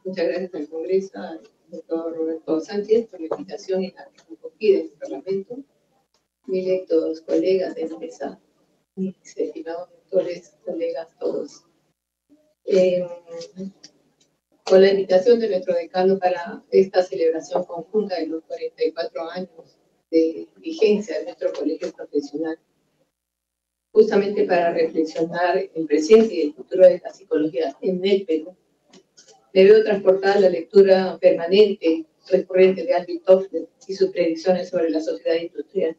Muchas gracias al Congreso, al doctor Roberto Sánchez, por la invitación y la acogida en el Parlamento. Mis electos colegas de la mesa, mis estimados doctores, colegas todos. Con la invitación de nuestro decano para esta celebración conjunta de los 44 años de vigencia de nuestro colegio profesional, justamente para reflexionar el presente y el futuro de la psicología en el Perú, me veo transportada la lectura permanente, recurrente de Alvin Toffler y sus predicciones sobre la sociedad industrial,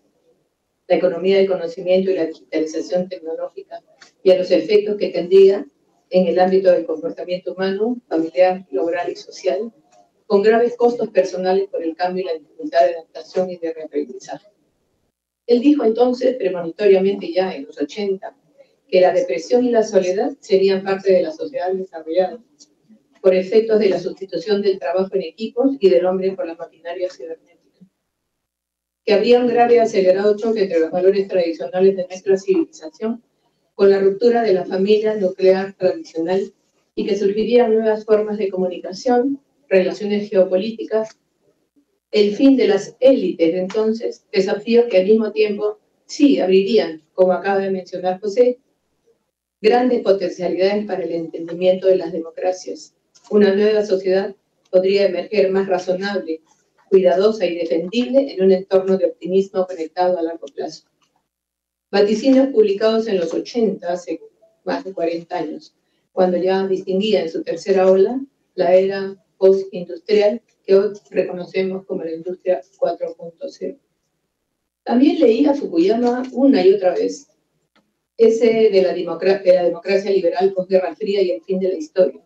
la economía del conocimiento y la digitalización tecnológica, y a los efectos que tendría en el ámbito del comportamiento humano, familiar, laboral y social, con graves costos personales por el cambio y la dificultad de adaptación y de reaprendizaje. Él dijo entonces, premonitoriamente ya en los 80, que la depresión y la soledad serían parte de la sociedad desarrollada, por efectos de la sustitución del trabajo en equipos y del hombre por la maquinaria cibernética. Que habría un grave y acelerado choque entre los valores tradicionales de nuestra civilización con la ruptura de la familia nuclear tradicional y que surgirían nuevas formas de comunicación, relaciones geopolíticas, el fin de las élites de entonces, desafíos que al mismo tiempo sí abrirían, como acaba de mencionar José, grandes potencialidades para el entendimiento de las democracias. Una nueva sociedad podría emerger más razonable, cuidadosa y defendible en un entorno de optimismo conectado a largo plazo. Vaticinios publicados en los 80, hace más de 40 años, cuando ya distinguía en su tercera ola la era postindustrial que hoy reconocemos como la industria 4.0. También leí a Fukuyama una y otra vez, ese de la democracia liberal posguerra fría y el fin de la historia.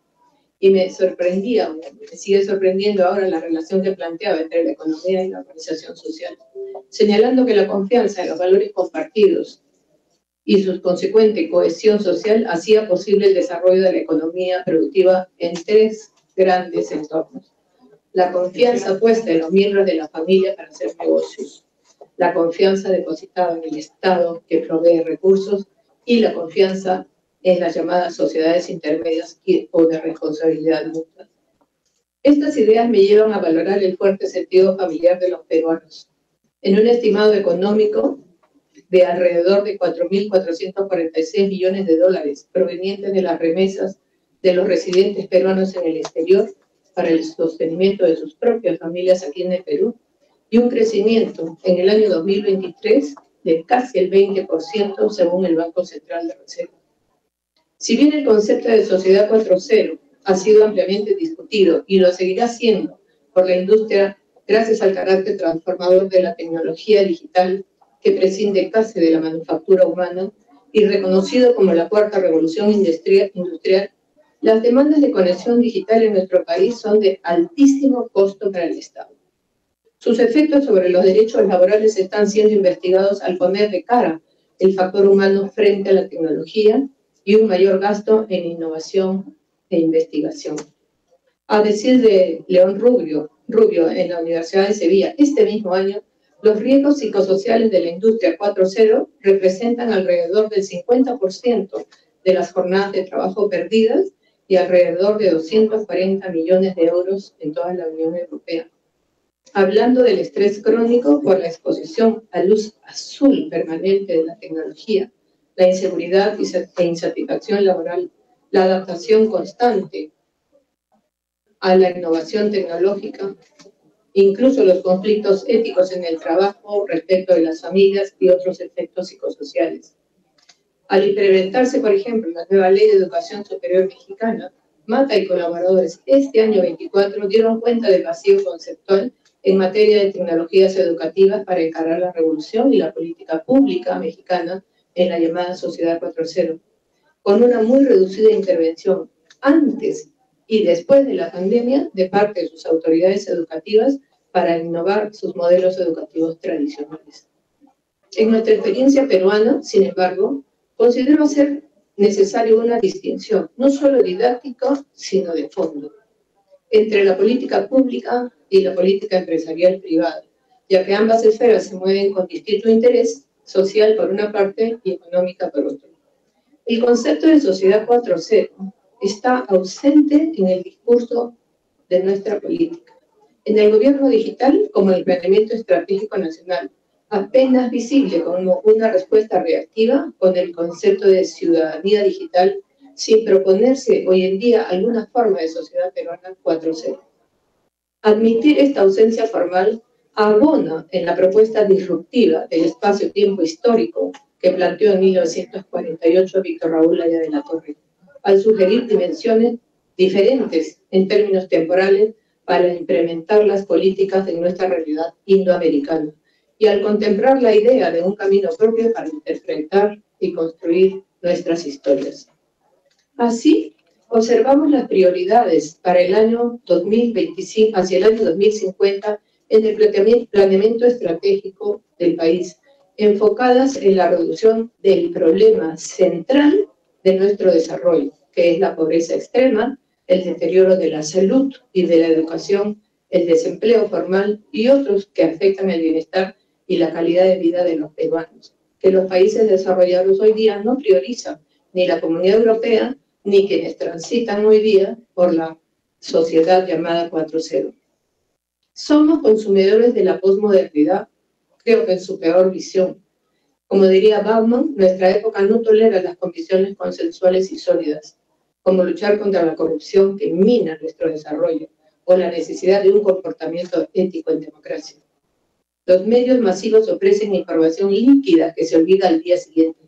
Y me sorprendía, me sigue sorprendiendo ahora la relación que planteaba entre la economía y la organización social, señalando que la confianza en los valores compartidos y su consecuente cohesión social hacía posible el desarrollo de la economía productiva en tres grandes entornos. La confianza puesta en los miembros de la familia para hacer negocios, la confianza depositada en el Estado que provee recursos y la confianza en las llamadas sociedades intermedias o de responsabilidad mutua. Estas ideas me llevan a valorar el fuerte sentido familiar de los peruanos. En un estimado económico de alrededor de 4.446 millones de dólares provenientes de las remesas de los residentes peruanos en el exterior para el sostenimiento de sus propias familias aquí en el Perú, y un crecimiento en el año 2023 de casi el 20% según el Banco Central de Reserva. Si bien el concepto de sociedad 4.0 ha sido ampliamente discutido y lo seguirá siendo por la industria gracias al carácter transformador de la tecnología digital que prescinde casi de la manufactura humana y reconocido como la cuarta revolución industrial, las demandas de conexión digital en nuestro país son de altísimo costo para el Estado. Sus efectos sobre los derechos laborales están siendo investigados al poner de cara el factor humano frente a la tecnología y un mayor gasto en innovación e investigación. A decir de León Rubio en la Universidad de Sevilla, este mismo año, los riesgos psicosociales de la industria 4.0 representan alrededor del 50% de las jornadas de trabajo perdidas y alrededor de 240 millones de euros en toda la Unión Europea. Hablando del estrés crónico por la exposición a luz azul permanente de la tecnología, la inseguridad e insatisfacción laboral, la adaptación constante a la innovación tecnológica, incluso los conflictos éticos en el trabajo respecto de las familias y otros efectos psicosociales. Al implementarse, por ejemplo, la nueva Ley de Educación Superior Mexicana, Mata y colaboradores este año 24 dieron cuenta del vacío conceptual en materia de tecnologías educativas para encarar la revolución y la política pública mexicana en la llamada Sociedad 4.0, con una muy reducida intervención antes y después de la pandemia de parte de sus autoridades educativas para innovar sus modelos educativos tradicionales. En nuestra experiencia peruana, sin embargo, considero ser necesaria una distinción, no solo didáctica, sino de fondo, entre la política pública y la política empresarial privada, ya que ambas esferas se mueven con distinto interés social por una parte y económica por otra. El concepto de sociedad 4.0 está ausente en el discurso de nuestra política. En el gobierno digital, como el planeamiento estratégico nacional, apenas visible como una respuesta reactiva con el concepto de ciudadanía digital, sin proponerse hoy en día alguna forma de sociedad peruana 4.0. Admitir esta ausencia formal abona en la propuesta disruptiva del espacio-tiempo histórico que planteó en 1948 Víctor Raúl Haya de la Torre, al sugerir dimensiones diferentes en términos temporales para implementar las políticas de nuestra realidad indoamericana, y al contemplar la idea de un camino propio para interpretar y construir nuestras historias. Así, observamos las prioridades para el año 2025, hacia el año 2050 en el planeamiento estratégico del país, enfocadas en la reducción del problema central de nuestro desarrollo, que es la pobreza extrema, el deterioro de la salud y de la educación, el desempleo formal y otros que afectan el bienestar y la calidad de vida de los peruanos, que los países desarrollados hoy día no priorizan, ni la Comunidad Europea, ni quienes transitan hoy día por la sociedad llamada 4.0. Somos consumidores de la posmodernidad, creo que en su peor visión. Como diría Bauman, nuestra época no tolera las condiciones consensuales y sólidas, como luchar contra la corrupción que mina nuestro desarrollo, o la necesidad de un comportamiento ético en democracia. Los medios masivos ofrecen información líquida que se olvida al día siguiente.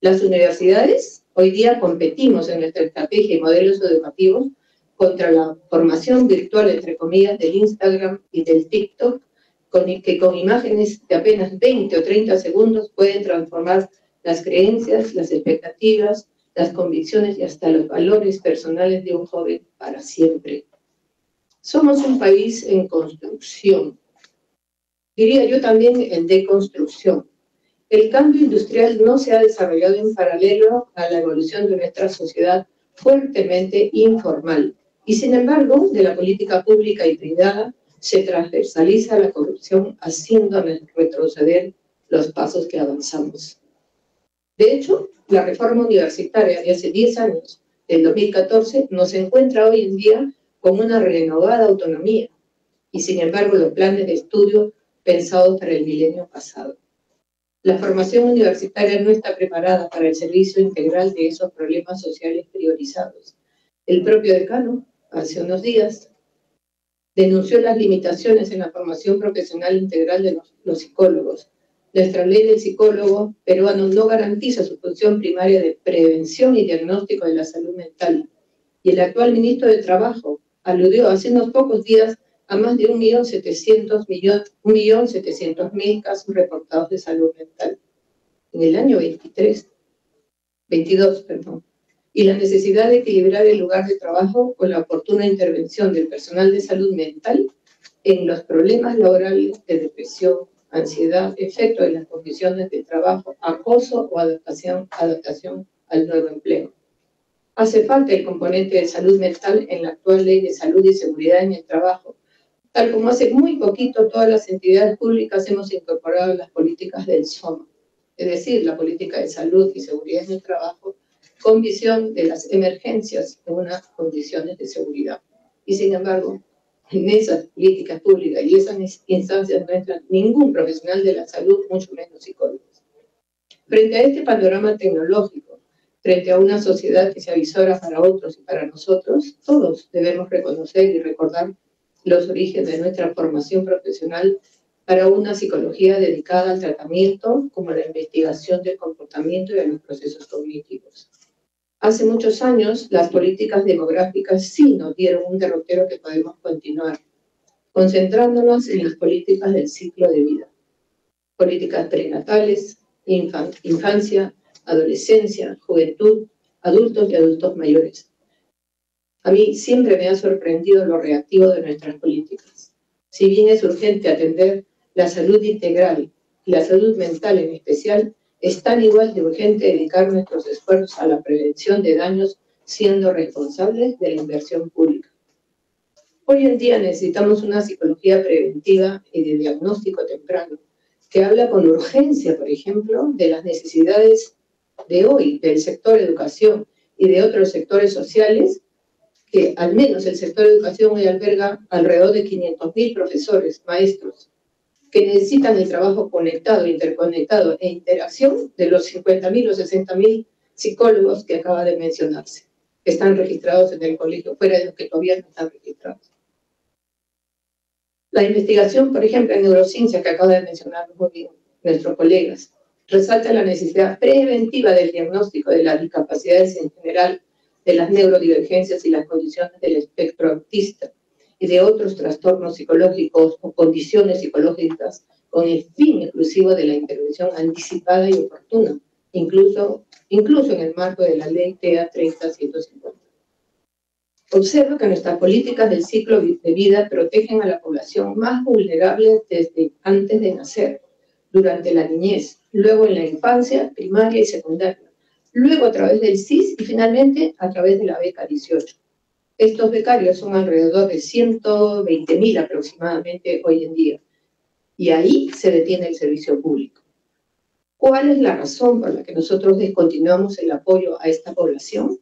Las universidades, hoy día competimos en nuestra estrategia y modelos educativos contra la formación virtual, entre comillas, del Instagram y del TikTok, que con imágenes de apenas 20 o 30 segundos pueden transformar las creencias, las expectativas, las convicciones y hasta los valores personales de un joven para siempre. Somos un país en construcción, diría yo también en deconstrucción. El cambio industrial no se ha desarrollado en paralelo a la evolución de nuestra sociedad fuertemente informal, y sin embargo, de la política pública y privada se transversaliza la corrupción, haciéndonos retroceder los pasos que avanzamos. De hecho, la reforma universitaria de hace 10 años, del 2014, nos encuentra hoy en día con una renovada autonomía, y sin embargo los planes de estudio pensados para el milenio pasado. La formación universitaria no está preparada para el servicio integral de esos problemas sociales priorizados. El propio decano, hace unos días, denunció las limitaciones en la formación profesional integral de los psicólogos. Nuestra ley del psicólogo peruano no garantiza su función primaria de prevención y diagnóstico de la salud mental. Y el actual ministro de Trabajo aludió hace unos pocos días a más de 1.700.000 casos reportados de salud mental en el año 22, y la necesidad de equilibrar el lugar de trabajo con la oportuna intervención del personal de salud mental en los problemas laborales de depresión, ansiedad, efecto de las condiciones de trabajo, acoso o adaptación al nuevo empleo. Hace falta el componente de salud mental en la actual Ley de Salud y Seguridad en el Trabajo, tal como hace muy poquito todas las entidades públicas hemos incorporado las políticas del SOMA, es decir, la política de salud y seguridad en el trabajo, con visión de las emergencias en unas condiciones de seguridad. Y sin embargo, en esas políticas públicas y esas instancias no entra ningún profesional de la salud, mucho menos psicólogos. Frente a este panorama tecnológico, frente a una sociedad que se avisora para otros y para nosotros, todos debemos reconocer y recordar los orígenes de nuestra formación profesional para una psicología dedicada al tratamiento, como la investigación del comportamiento y de los procesos cognitivos. Hace muchos años, las políticas demográficas sí nos dieron un derrotero que podemos continuar, concentrándonos en las políticas del ciclo de vida. Políticas prenatales, infancia, adolescencia, juventud, adultos y adultos mayores. A mí siempre me ha sorprendido lo reactivo de nuestras políticas. Si bien es urgente atender la salud integral y la salud mental en especial, es tan igual de urgente dedicar nuestros esfuerzos a la prevención de daños siendo responsables de la inversión pública. Hoy en día necesitamos una psicología preventiva y de diagnóstico temprano, que habla con urgencia, por ejemplo, de las necesidades de hoy, del sector educación y de otros sectores sociales, que al menos el sector de educación hoy alberga alrededor de 500.000 profesores, maestros, que necesitan el trabajo conectado, interconectado e interacción de los 50.000 o 60.000 psicólogos que acaba de mencionarse, que están registrados en el colegio, fuera de los que todavía no están registrados. La investigación, por ejemplo, en neurociencia, que acaba de mencionar muy bien nuestros colegas, resalta la necesidad preventiva del diagnóstico de las discapacidades en general, de las neurodivergencias y las condiciones del espectro autista y de otros trastornos psicológicos o condiciones psicológicas con el fin exclusivo de la intervención anticipada y oportuna, incluso en el marco de la ley TEA 30-150. Observa que nuestras políticas del ciclo de vida protegen a la población más vulnerable desde antes de nacer, durante la niñez, luego en la infancia, primaria y secundaria, luego a través del CIS y finalmente a través de la beca 18. Estos becarios son alrededor de 120.000 aproximadamente hoy en día, y ahí se detiene el servicio público. ¿Cuál es la razón por la que nosotros descontinuamos el apoyo a esta población?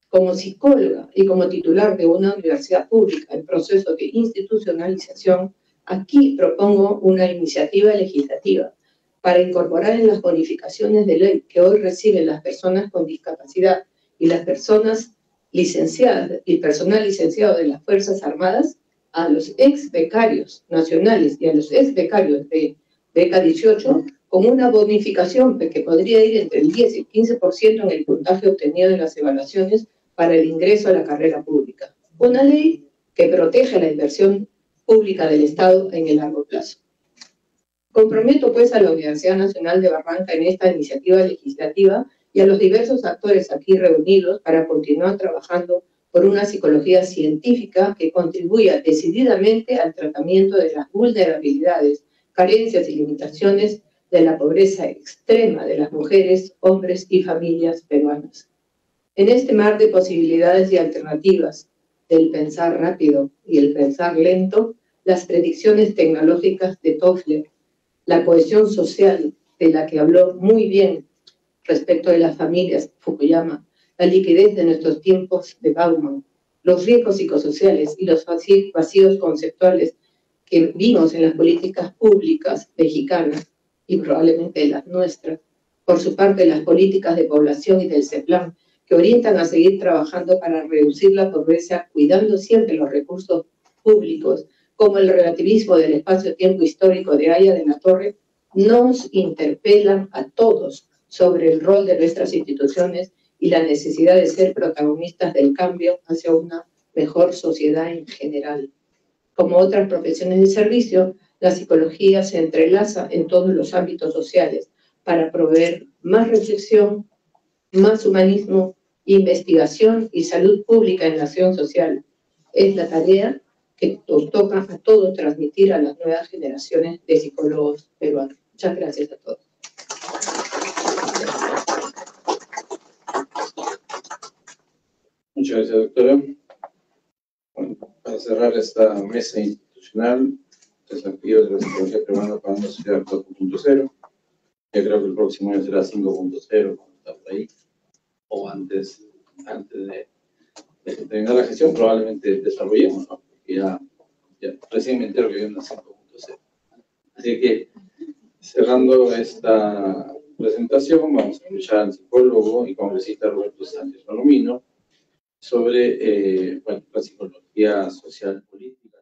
Como psicóloga y como titular de una universidad pública en proceso de institucionalización, aquí propongo una iniciativa legislativa para incorporar en las bonificaciones de ley que hoy reciben las personas con discapacidad y las personas licenciadas y personal licenciado de las Fuerzas Armadas a los ex becarios nacionales y a los ex becarios de beca 18 con una bonificación que podría ir entre el 10 y el 15% en el puntaje obtenido en las evaluaciones para el ingreso a la carrera pública. Una ley que protege la inversión pública del Estado en el largo plazo. Comprometo pues a la Universidad Nacional de Barranca en esta iniciativa legislativa y a los diversos actores aquí reunidos para continuar trabajando por una psicología científica que contribuya decididamente al tratamiento de las vulnerabilidades, carencias y limitaciones de la pobreza extrema de las mujeres, hombres y familias peruanas. En este mar de posibilidades y alternativas del pensar rápido y el pensar lento, las predicciones tecnológicas de Toffler, la cohesión social de la que habló muy bien respecto de las familias Fukuyama, la liquidez de nuestros tiempos de Bauman, los riesgos psicosociales y los vacíos conceptuales que vimos en las políticas públicas mexicanas y probablemente las nuestras, por su parte las políticas de población y del CEPLAN, que orientan a seguir trabajando para reducir la pobreza, cuidando siempre los recursos públicos, como el relativismo del espacio-tiempo histórico de Aya de la Torre, nos interpelan a todos sobre el rol de nuestras instituciones y la necesidad de ser protagonistas del cambio hacia una mejor sociedad en general. Como otras profesiones de servicio, la psicología se entrelaza en todos los ámbitos sociales para proveer más reflexión, más humanismo, investigación y salud pública en la acción social. Es la tarea que nos toca a todos transmitir a las nuevas generaciones de psicólogos peruanos. Muchas gracias a todos. Muchas gracias, doctora. Bueno, para cerrar esta mesa institucional, desafíos de la psicología peruana para una sociedad 4.0, yo creo que el próximo año será 5.0, como está por ahí, o antes de terminar la gestión, probablemente desarrollemos, ¿no? Porque ya recién me entero que hay una 5.0. Así que, cerrando esta presentación, vamos a escuchar al psicólogo y congresista Roberto Sánchez Palomino sobre la psicología social política.